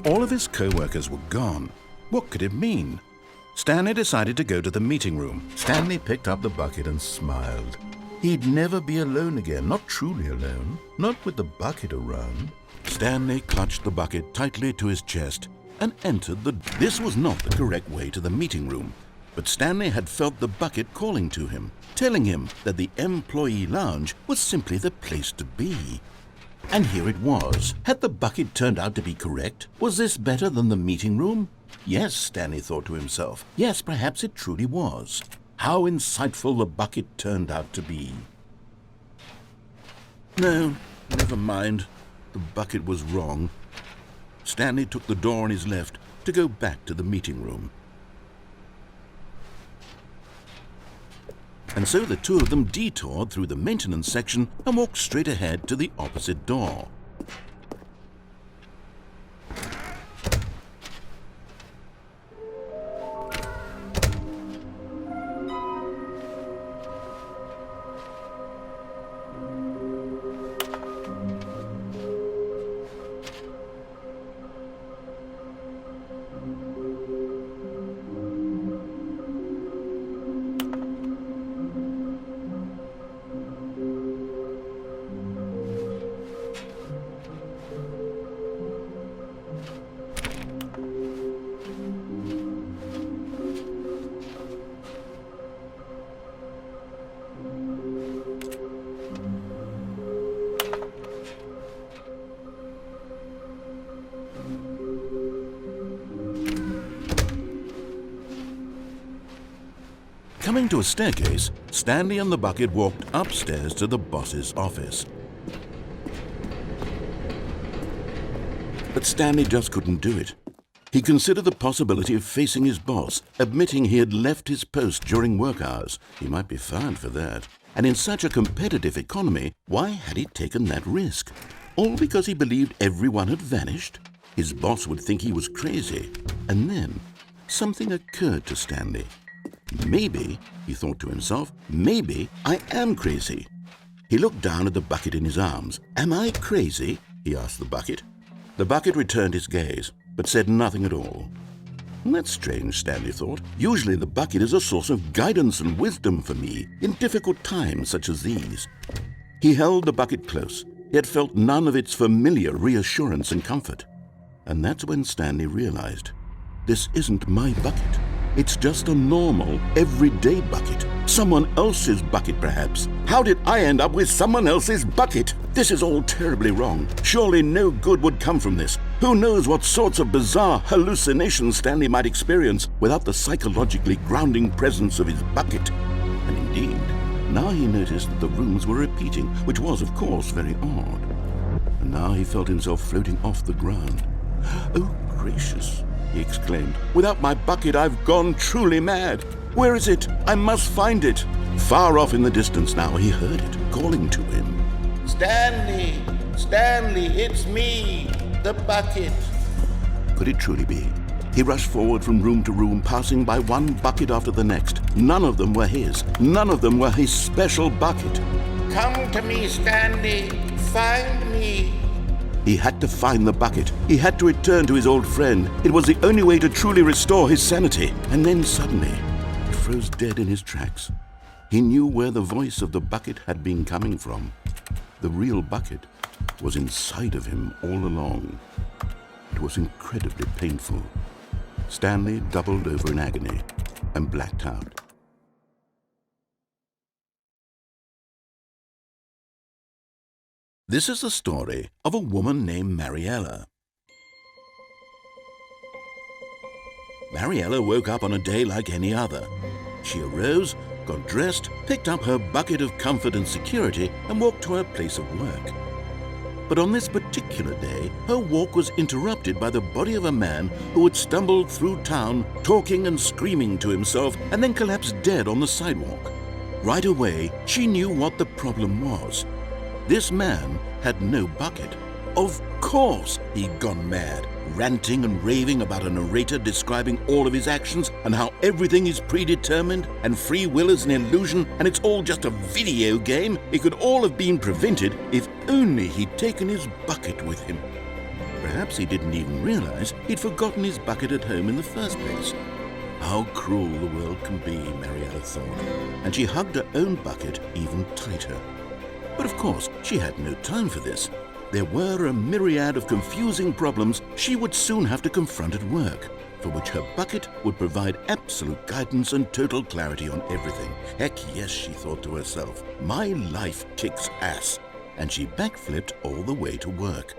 All of his co-workers were gone. What could it mean? Stanley decided to go to the meeting room. Stanley picked up the bucket and smiled. He'd never be alone again, not truly alone, not with the bucket around. Stanley clutched the bucket tightly to his chest and entered the... This was not the correct way to the meeting room, but Stanley had felt the bucket calling to him, telling him that the employee lounge was simply the place to be. And here it was. Had the bucket turned out to be correct? Was this better than the meeting room? Yes, Stanley thought to himself. Yes, perhaps it truly was. How insightful the bucket turned out to be. No, never mind. The bucket was wrong. Stanley took the door on his left to go back to the meeting room. And so the two of them detoured through the maintenance section and walked straight ahead to the opposite door. Coming to a staircase, Stanley and the bucket walked upstairs to the boss's office. But Stanley just couldn't do it. He considered the possibility of facing his boss, admitting he had left his post during work hours. He might be fined for that. And in such a competitive economy, why had he taken that risk? All because he believed everyone had vanished? His boss would think he was crazy. And then something occurred to Stanley. Maybe, he thought to himself, maybe I am crazy. He looked down at the bucket in his arms. Am I crazy? He asked the bucket. The bucket returned his gaze, but said nothing at all. That's strange, Stanley thought. Usually the bucket is a source of guidance and wisdom for me in difficult times such as these. He held the bucket close, yet felt none of its familiar reassurance and comfort. And that's when Stanley realized, this isn't my bucket. It's just a normal, everyday bucket. Someone else's bucket, perhaps. How did I end up with someone else's bucket? This is all terribly wrong. Surely no good would come from this. Who knows what sorts of bizarre hallucinations Stanley might experience without the psychologically grounding presence of his bucket. And indeed, now he noticed that the rooms were repeating, which was, of course, very odd. And now he felt himself floating off the ground. Oh, gracious, he exclaimed. Without my bucket, I've gone truly mad. Where is it? I must find it. Far off in the distance now, he heard it, calling to him. Stanley! Stanley, it's me, the bucket. Could it truly be? He rushed forward from room to room, passing by one bucket after the next. None of them were his. None of them were his special bucket. Come to me, Stanley. Find me. He had to find the bucket. He had to return to his old friend. It was the only way to truly restore his sanity. And then suddenly, he froze dead in his tracks. He knew where the voice of the bucket had been coming from. The real bucket was inside of him all along. It was incredibly painful. Stanley doubled over in agony and blacked out. This is the story of a woman named Mariella. Mariella woke up on a day like any other. She arose, got dressed, picked up her bucket of comfort and security, and walked to her place of work. But on this particular day, her walk was interrupted by the body of a man who had stumbled through town, talking and screaming to himself, and then collapsed dead on the sidewalk. Right away, she knew what the problem was. This man had no bucket. Of course he'd gone mad, ranting and raving about a narrator describing all of his actions and how everything is predetermined and free will is an illusion and it's all just a video game. It could all have been prevented if only he'd taken his bucket with him. Perhaps he didn't even realize he'd forgotten his bucket at home in the first place. How cruel the world can be, Mariella thought, and she hugged her own bucket even tighter. But of course, she had no time for this. There were a myriad of confusing problems she would soon have to confront at work, for which her bucket would provide absolute guidance and total clarity on everything. Heck yes, she thought to herself, my life kicks ass. And she backflipped all the way to work.